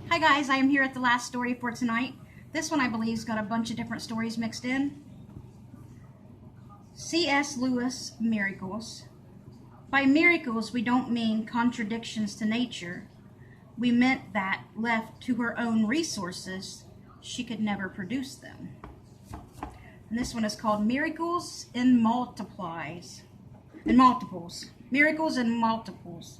Hi guys, I am here at the last story for tonight. This one I believe has got a bunch of different stories mixed in. C.S. Lewis Miracles. By miracles we don't mean contradictions to nature. We meant that, left to her own resources, she could never produce them. And this one is called Miracles in Multiples. Miracles in multiples.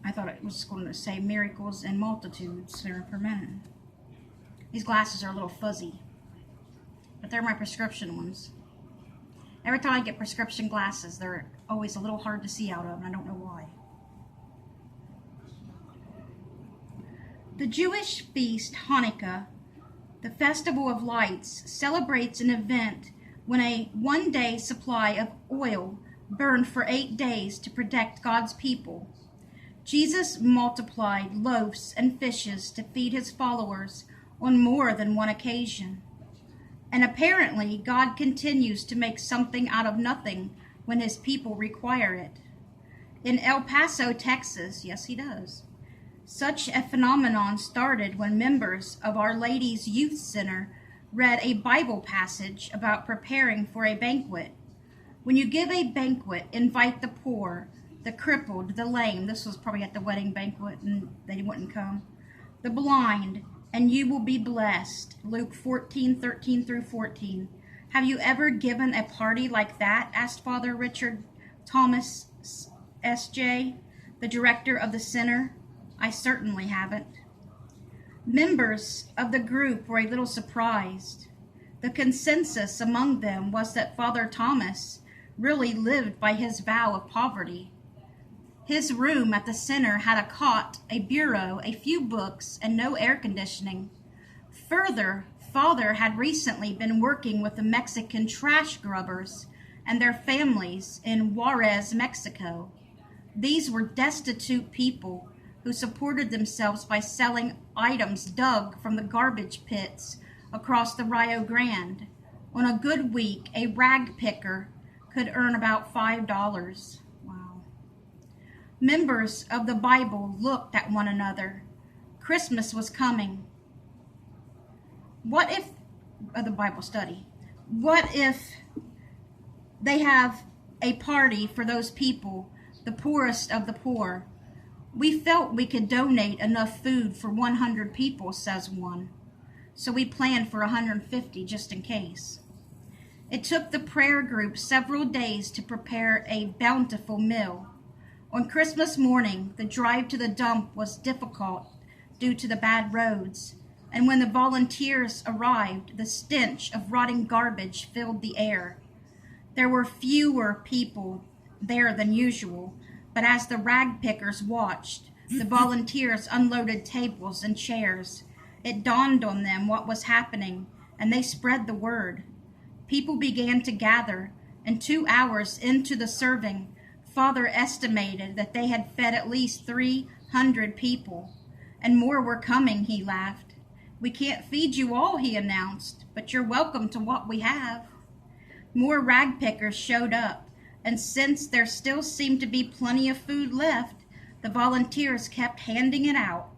I thought it was going to say miracles in multitudes there for a minute. These glasses are a little fuzzy, but they're my prescription ones. Every time I get prescription glasses, they're always a little hard to see out of, and I don't know why. The Jewish feast Hanukkah, the Festival of Lights, celebrates an event when a one-day supply of oil burned for 8 days to protect God's people. Jesus multiplied loaves and fishes to feed his followers on more than one occasion. And apparently, God continues to make something out of nothing when his people require it. In El Paso, Texas, yes, he does. Such a phenomenon started when members of Our Lady's Youth Center read a Bible passage about preparing for a banquet. When you give a banquet, invite the poor, the crippled, the lame. This was probably at the wedding banquet and they wouldn't come. The blind, and you will be blessed. Luke 14:13 through 14. Have you ever given a party like that? Asked Father Richard Thomas S.J., the director of the center. I certainly haven't. Members of the group were a little surprised. The consensus among them was that Father Thomas really lived by his vow of poverty. His room at the center had a cot, a bureau, a few books, and no air conditioning. Further, Father had recently been working with the Mexican trash grubbers and their families in Juarez, Mexico. These were destitute people who supported themselves by selling items dug from the garbage pits across the Rio Grande. On a good week, a rag picker could earn about $5. Members of the Bible looked at one another. Christmas was coming. What if, the Bible study, what if they have a party for those people, the poorest of the poor? We felt we could donate enough food for 100 people, says one. So we planned for 150 just in case. It took the prayer group several days to prepare a bountiful meal. On Christmas morning, the drive to the dump was difficult due to the bad roads, and when the volunteers arrived, the stench of rotting garbage filled the air. There were fewer people there than usual, but as the rag pickers watched, the volunteers unloaded tables and chairs. It dawned on them what was happening, and they spread the word. People began to gather, and 2 hours into the serving, Father estimated that they had fed at least 300 people, and more were coming, he laughed. We can't feed you all, he announced, but you're welcome to what we have. More rag pickers showed up, and since there still seemed to be plenty of food left, the volunteers kept handing it out.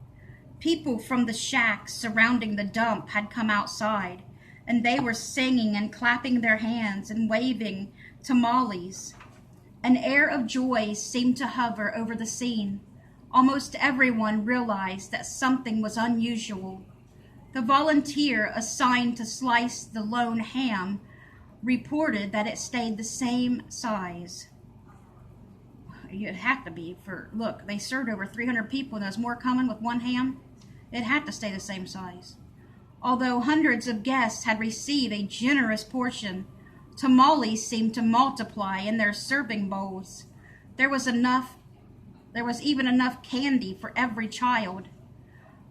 People from the shacks surrounding the dump had come outside, and they were singing and clapping their hands and waving tamales. An air of joy seemed to hover over the scene. Almost everyone realized that something was unusual. The volunteer assigned to slice the lone ham reported that it stayed the same size. It had to be look, they served over 300 people and there's more coming with one ham. It had to stay the same size. Although hundreds of guests had received a generous portion, tamales seemed to multiply in their serving bowls. There was even enough candy for every child.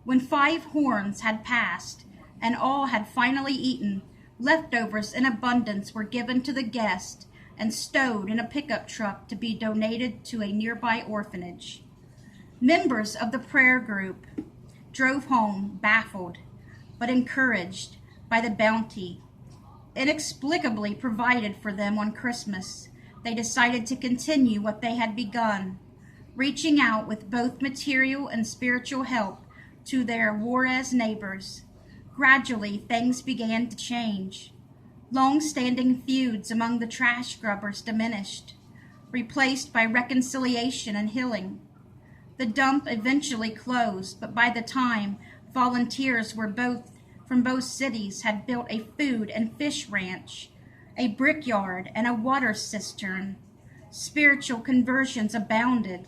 When 5 horns had passed and all had finally eaten, leftovers in abundance were given to the guest and stowed in a pickup truck to be donated to a nearby orphanage. Members of the prayer group drove home baffled but encouraged by the bounty inexplicably provided for them on Christmas. They decided to continue what they had begun. reaching out with both material and spiritual help to their Juarez neighbors. Gradually, things began to change. Long-standing feuds among the trash grubbers diminished, replaced by reconciliation and healing. The dump eventually closed, but by the time volunteers from both cities had built a food and fish ranch, a brickyard, and a water cistern, spiritual conversions abounded.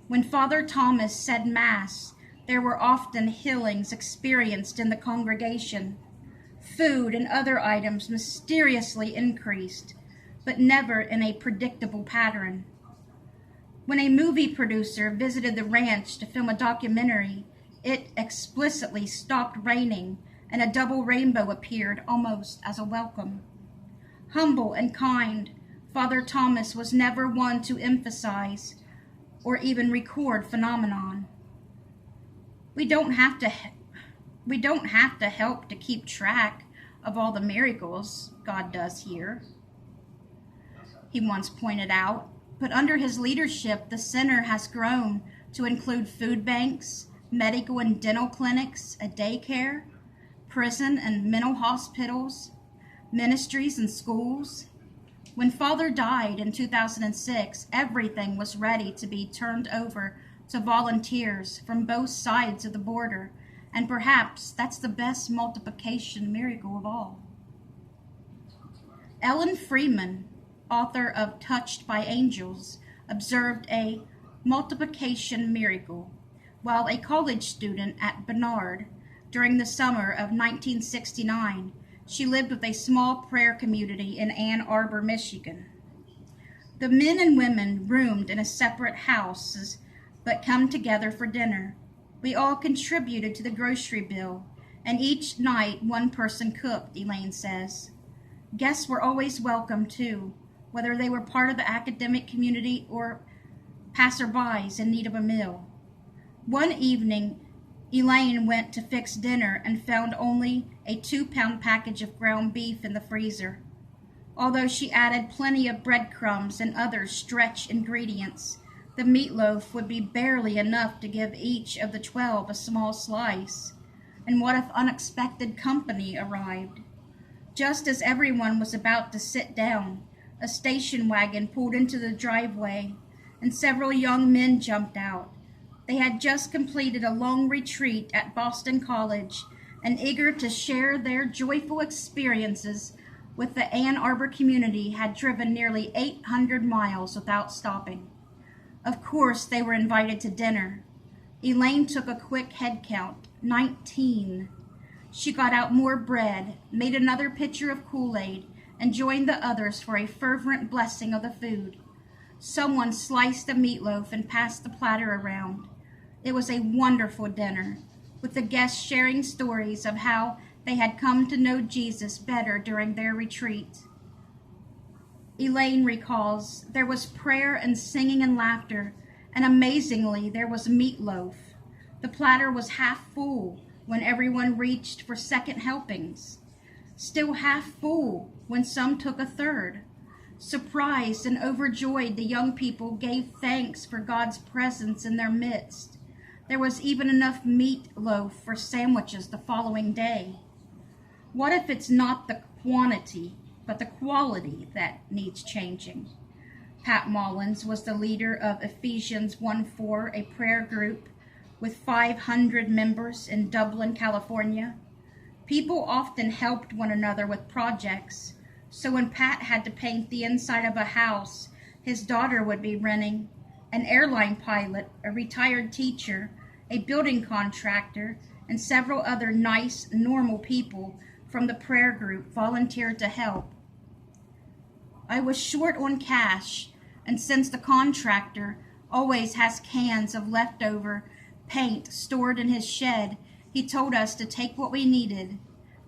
When Father Thomas said Mass, there were often healings experienced in the congregation. Food and other items mysteriously increased, but never in a predictable pattern. When a movie producer visited the ranch to film a documentary, it explicitly stopped raining and a double rainbow appeared almost as a welcome. Humble and kind, Father Thomas was never one to emphasize or even record phenomenon. We don't have to help to keep track of all the miracles God does here, he once pointed out, but under his leadership, the center has grown to include food banks, medical and dental clinics, a daycare, prison and mental hospitals, ministries and schools. When Father died in 2006, everything was ready to be turned over to volunteers from both sides of the border, and perhaps that's the best multiplication miracle of all. Ellen Freeman, author of Touched by Angels, observed a multiplication miracle while a college student at Barnard during the summer of 1969. She lived with a small prayer community in Ann Arbor, Michigan. The men and women roomed in separate houses but come together for dinner. We all contributed to the grocery bill, and each night one person cooked, Elaine says. Guests were always welcome, too, whether they were part of the academic community or passerbys in need of a meal. One evening, Elaine went to fix dinner and found only a 2-pound package of ground beef in the freezer. Although she added plenty of breadcrumbs and other stretch ingredients, the meatloaf would be barely enough to give each of the 12 a small slice. And what if unexpected company arrived? Just as everyone was about to sit down, a station wagon pulled into the driveway, and several young men jumped out. They had just completed a long retreat at Boston College, and eager to share their joyful experiences with the Ann Arbor community, had driven nearly 800 miles without stopping. Of course, they were invited to dinner. Elaine took a quick head count, 19. She got out more bread, made another pitcher of Kool-Aid, and joined the others for a fervent blessing of the food. Someone sliced the meatloaf and passed the platter around. It was a wonderful dinner, with the guests sharing stories of how they had come to know Jesus better during their retreat. Elaine recalls, there was prayer and singing and laughter, and amazingly, there was meatloaf. The platter was half full when everyone reached for second helpings, still half full when some took a third. Surprised and overjoyed, the young people gave thanks for God's presence in their midst. There was even enough meatloaf for sandwiches the following day. What if it's not the quantity, but the quality that needs changing? Pat Mullins was the leader of Ephesians 1:4, a prayer group with 500 members in Dublin, California. People often helped one another with projects, so when Pat had to paint the inside of a house his daughter would be renting, an airline pilot, a retired teacher, a building contractor, and several other nice, normal people from the prayer group volunteered to help. I was short on cash, and since the contractor always has cans of leftover paint stored in his shed, he told us to take what we needed.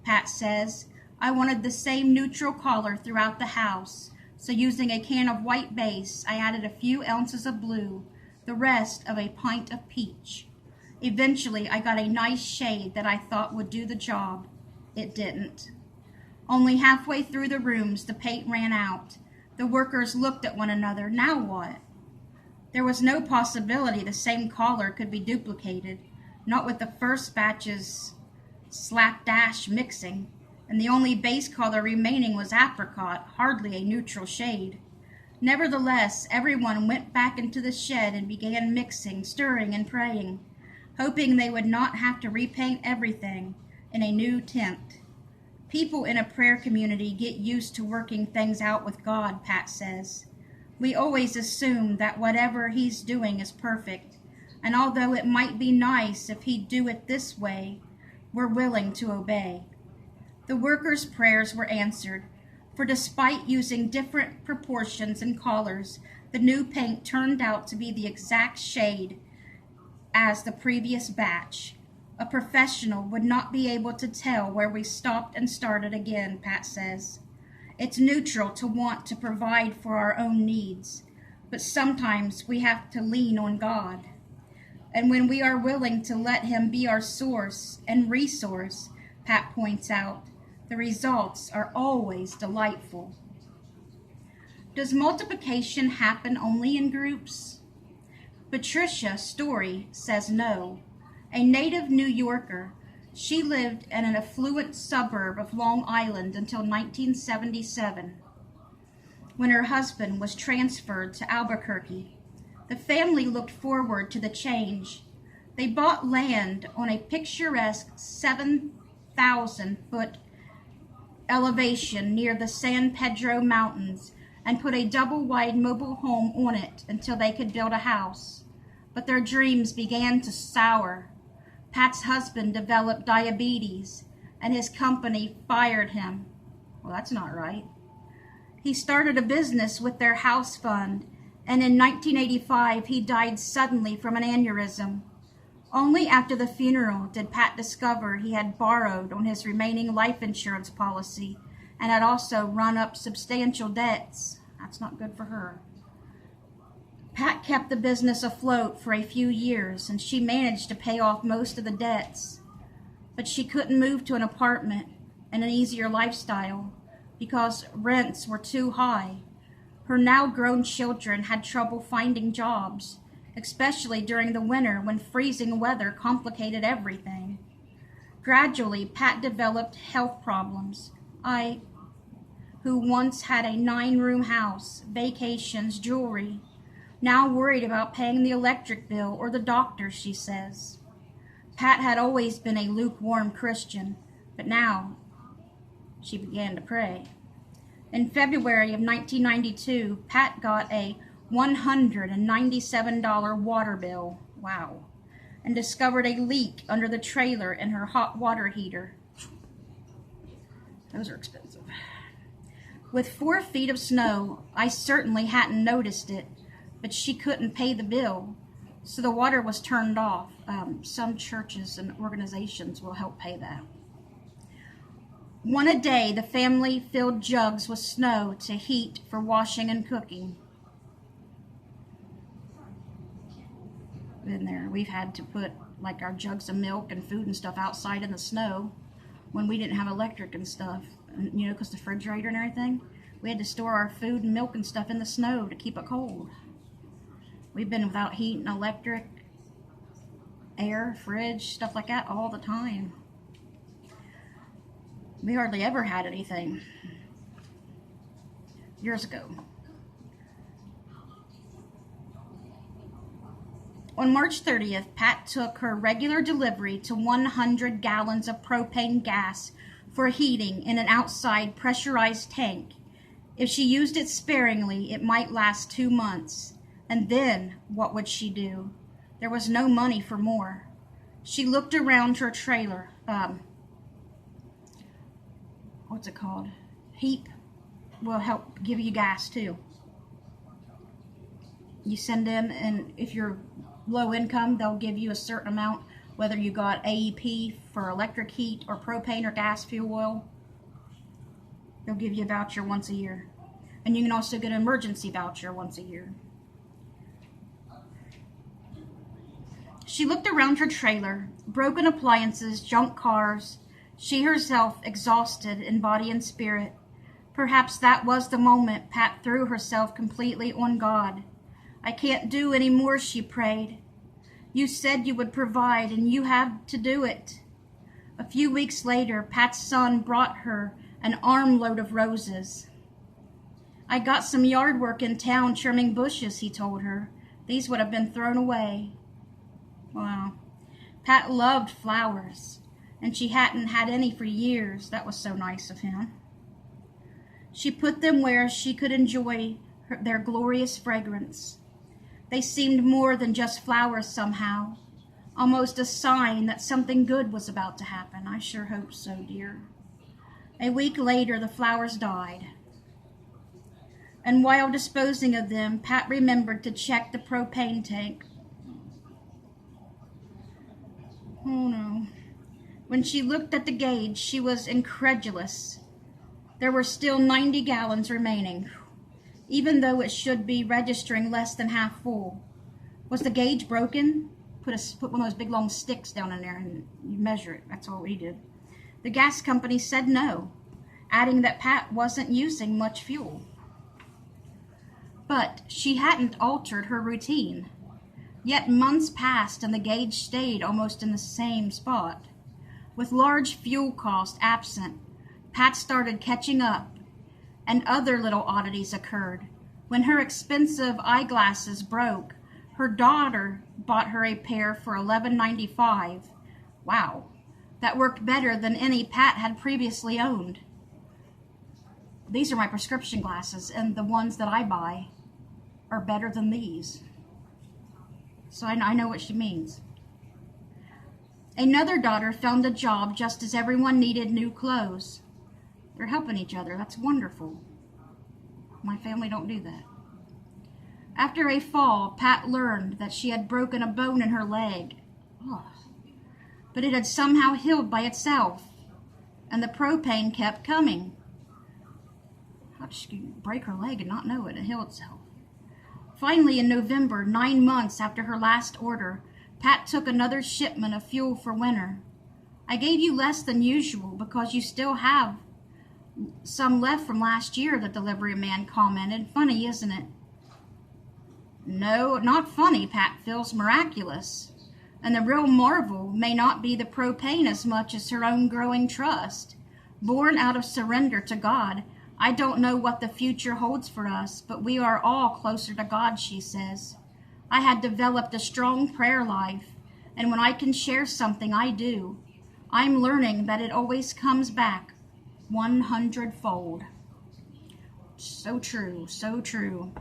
Pat says, I wanted the same neutral color throughout the house, so using a can of white base, I added a few ounces of blue, the rest of a pint of peach. Eventually, I got a nice shade that I thought would do the job. It didn't. Only halfway through the rooms, the paint ran out. The workers looked at one another. Now what? There was no possibility the same collar could be duplicated, not with the first batch's slapdash mixing, and the only base color remaining was apricot, hardly a neutral shade. Nevertheless, everyone went back into the shed and began mixing, stirring, and praying, hoping they would not have to repaint everything in a new tint. People in a prayer community get used to working things out with God, Pat says. We always assume that whatever he's doing is perfect, and although it might be nice if he'd do it this way, we're willing to obey. The workers' prayers were answered, for despite using different proportions and colors, the new paint turned out to be the exact shade as the previous batch. A professional would not be able to tell where we stopped and started again, Pat says. It's neutral to want to provide for our own needs, but sometimes we have to lean on God. And when we are willing to let him be our source and resource, Pat points out, the results are always delightful. Does multiplication happen only in groups? Patricia Story says no. A native New Yorker, she lived in an affluent suburb of Long Island until 1977, when her husband was transferred to Albuquerque. The family looked forward to the change. They bought land on a picturesque 7,000-foot elevation near the San Pedro Mountains and put a double-wide mobile home on it until they could build a house. But their dreams began to sour. Pat's husband developed diabetes, and his company fired him. Well, that's not right. He started a business with their house fund, and in 1985 he died suddenly from an aneurysm. Only after the funeral did Pat discover he had borrowed on his remaining life insurance policy and had also run up substantial debts. That's not good for her. Pat kept the business afloat for a few years, and she managed to pay off most of the debts. But she couldn't move to an apartment and an easier lifestyle because rents were too high. Her now grown children had trouble finding jobs, especially during the winter when freezing weather complicated everything. Gradually, Pat developed health problems. Who once had a 9-room house, vacations, jewelry, now worried about paying the electric bill or the doctor, she says. Pat had always been a lukewarm Christian, but now she began to pray. In February of 1992, Pat got a $197 water bill, wow, and discovered a leak under the trailer in her hot water heater. Those are expensive. With 4 feet of snow, I certainly hadn't noticed it, but she couldn't pay the bill, so the water was turned off. Some churches and organizations will help pay that. One a day, the family filled jugs with snow to heat for washing and cooking. In there, we've had to put like our jugs of milk and food and stuff outside in the snow when we didn't have electric and stuff, and, because the refrigerator and everything. We had to store our food and milk and stuff in the snow to keep it cold. We've been without heat and electric, air, fridge, stuff like that all the time. We hardly ever had anything years ago. On March 30th, Pat took her regular delivery to 100 gallons of propane gas for heating in an outside pressurized tank. If she used it sparingly, it might last 2 months. And then, what would she do? There was no money for more. She looked around her trailer. What's it called? HEAP will help give you gas too. You send in, and if you're low income, they'll give you a certain amount, whether you got AEP for electric heat or propane or gas fuel oil. They'll give you a voucher once a year. And you can also get an emergency voucher once a year. She looked around her trailer, broken appliances, junk cars, she herself exhausted in body and spirit. Perhaps that was the moment Pat threw herself completely on God. I can't do any more, she prayed. You said you would provide, and you have to do it. A few weeks later, Pat's son brought her an armload of roses. I got some yard work in town trimming bushes, he told her. These would have been thrown away. Wow. Pat loved flowers, and she hadn't had any for years. That was so nice of him. She put them where she could enjoy their glorious fragrance. They seemed more than just flowers somehow, almost a sign that something good was about to happen. I sure hope so, dear. A week later, the flowers died. And while disposing of them, Pat remembered to check the propane tank. Oh no. When she looked at the gauge, she was incredulous. There were still 90 gallons remaining, even though it should be registering less than half full. Was the gauge broken? Put one of those big long sticks down in there and you measure it. That's all we did. The gas company said no, adding that Pat wasn't using much fuel. But she hadn't altered her routine. Yet months passed and the gauge stayed almost in the same spot. With large fuel costs absent, Pat started catching up, and other little oddities occurred. When her expensive eyeglasses broke, her daughter bought her a pair for $11.95. Wow, that worked better than any Pat had previously owned. These are my prescription glasses, and the ones that I buy are better than these. So I know what she means. Another daughter found a job just as everyone needed new clothes. They're helping each other. That's wonderful. My family don't do that. After a fall, Pat learned that she had broken a bone in her leg. Oh. But it had somehow healed by itself, and the propane kept coming. How did she break her leg and not know it and heal itself? Finally, in November, 9 months after her last order, Pat took another shipment of fuel for winter. I gave you less than usual because you still have some left from last year, the delivery man commented. Funny, isn't it? No, not funny, Pat feels miraculous. And the real marvel may not be the propane as much as her own growing trust. Born out of surrender to God, I don't know what the future holds for us, but we are all closer to God, she says. I had developed a strong prayer life, and when I can share something, I do. I'm learning that it always comes back 100-fold. So true, so true.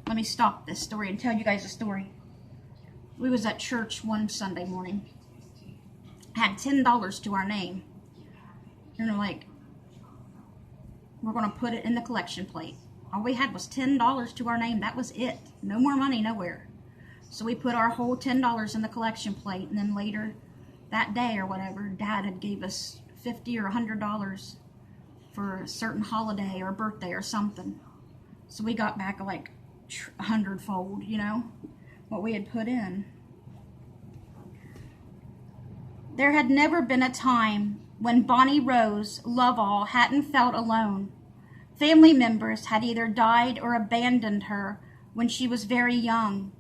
Let me stop this story and tell you guys a story. We was at church one Sunday morning. Had $10 to our name. And they're like, we're going to put it in the collection plate. All we had was $10 to our name. That was it. No more money, nowhere. So we put our whole $10 in the collection plate, and then later that day or whatever, Dad had gave us $50 or $100 for a certain holiday or birthday or something. So we got back like 100-fold, you know, what we had put in. There had never been a time when Bonnie Rose Lovell hadn't felt alone. Family members had either died or abandoned her when she was very young,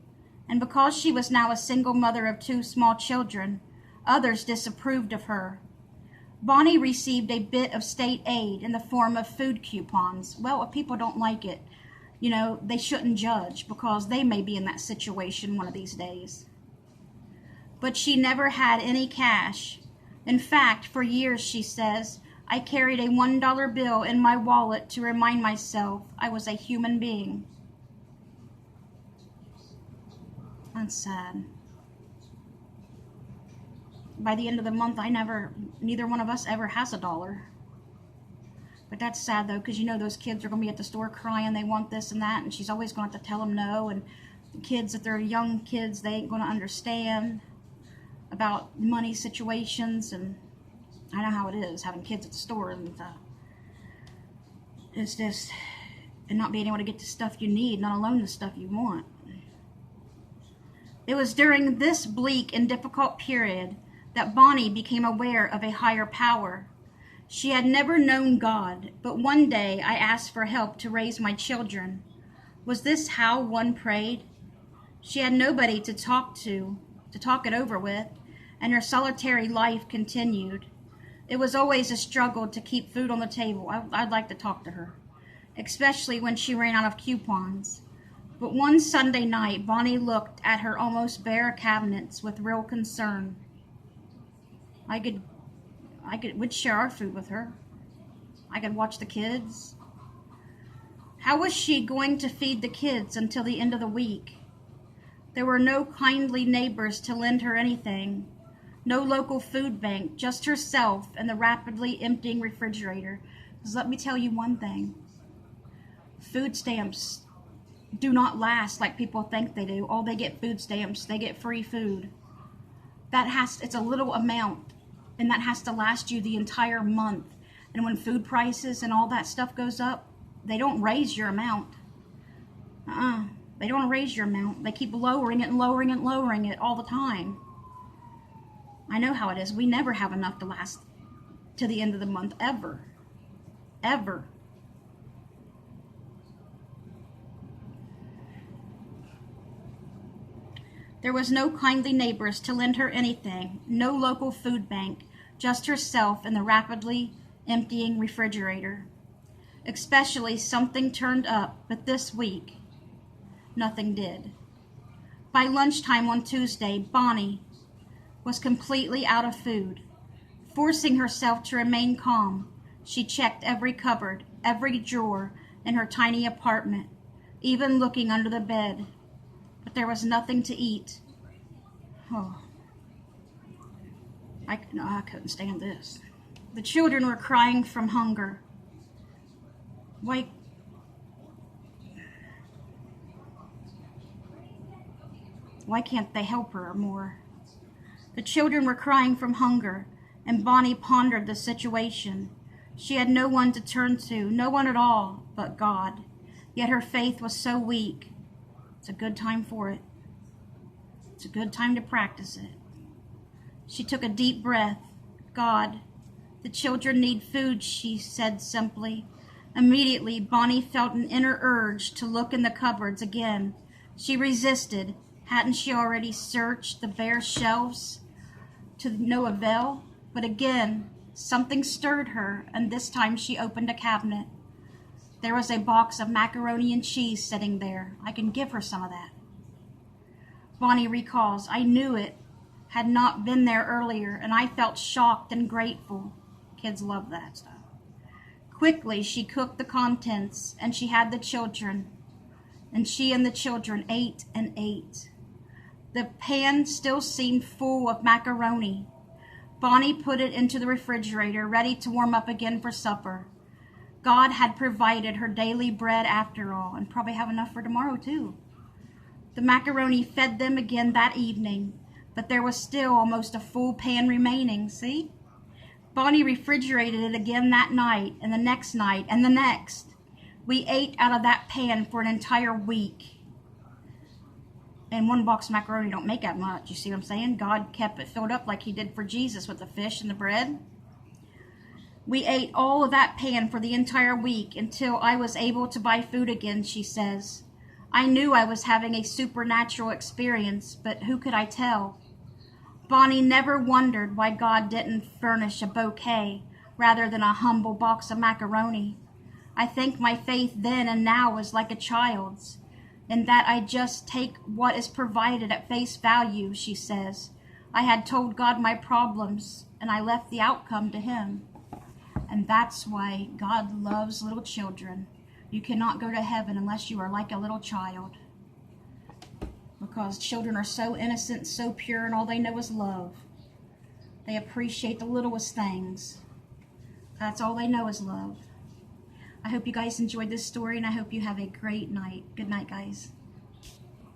and because she was now a single mother of 2 small children, others disapproved of her. Bonnie received a bit of state aid in the form of food coupons. Well, if people don't like it, you know, they shouldn't judge because they may be in that situation one of these days. But she never had any cash. In fact, for years, she says, I carried a $1 bill in my wallet to remind myself I was a human being. That's sad. By the end of the month, neither one of us ever has $1. But that's sad, though, because you know those kids are going to be at the store crying, they want this and that, and she's always going to have to tell them no, and the kids, if they're young kids, they ain't going to understand about money situations, and I know how it is, having kids at the store, and it's just, and not being able to get the stuff you need, not alone the stuff you want. It was during this bleak and difficult period that Bonnie became aware of a higher power. She had never known God, but one day I asked for help to raise my children. Was this how one prayed? She had nobody to talk it over with, and her solitary life continued. It was always a struggle to keep food on the table. I'd like to talk to her, especially when she ran out of coupons. But one Sunday night, Bonnie looked at her almost bare cabinets with real concern. We'd share our food with her. I could watch the kids. How was she going to feed the kids until the end of the week? There were no kindly neighbors to lend her anything. No local food bank, just herself and the rapidly emptying refrigerator. Because let me tell you one thing. Food stamps do not last like people think they do. Oh, they get food stamps. They get free food. It's a little amount, and that has to last you the entire month. And when food prices and all that stuff goes up, they don't raise your amount. They don't raise your amount. They keep lowering it and lowering it and lowering it all the time. I know how it is. We never have enough to last to the end of the month, ever. Ever. There was no kindly neighbors to lend her anything, no local food bank, just herself and the rapidly emptying refrigerator. Especially something turned up, but this week, nothing did. By lunchtime on Tuesday, Bonnie was completely out of food. Forcing herself to remain calm, she checked every cupboard, every drawer in her tiny apartment, even looking under the bed. But there was nothing to eat. Oh, I couldn't stand this. The children were crying from hunger. Why can't they help her more? The children were crying from hunger, and Bonnie pondered the situation. She had no one to turn to, no one at all but God. Yet her faith was so weak. It's a good time for it. It's a good time to practice it. She took a deep breath. God, the children need food, she said simply. Immediately, Bonnie felt an inner urge to look in the cupboards again. She resisted. Hadn't she already searched the bare shelves to no avail? But again, something stirred her, and this time she opened a cabinet. There was a box of macaroni and cheese sitting there. I can give her some of that. Bonnie recalls, I knew it had not been there earlier, and I felt shocked and grateful. Kids love that stuff. Quickly, she cooked the contents, and she had the children, and she and the children ate and ate. The pan still seemed full of macaroni. Bonnie put it into the refrigerator, ready to warm up again for supper. God had provided her daily bread after all, and probably have enough for tomorrow too. The macaroni fed them again that evening, but there was still almost a full pan remaining, see? Bonnie refrigerated it again that night, and the next night, and the next. We ate out of that pan for an entire week. And one box of macaroni don't make that much, you see what I'm saying? God kept it filled up like he did for Jesus with the fish and the bread. We ate all of that pan for the entire week until I was able to buy food again, she says. I knew I was having a supernatural experience, but who could I tell? Bonnie never wondered why God didn't furnish a bouquet rather than a humble box of macaroni. I think my faith then and now was like a child's, in that I just take what is provided at face value, she says. I had told God my problems, and I left the outcome to him. And that's why God loves little children. You cannot go to heaven unless you are like a little child. Because children are so innocent, so pure, and all they know is love. They appreciate the littlest things. That's all they know is love. I hope you guys enjoyed this story, and I hope you have a great night. Good night, guys.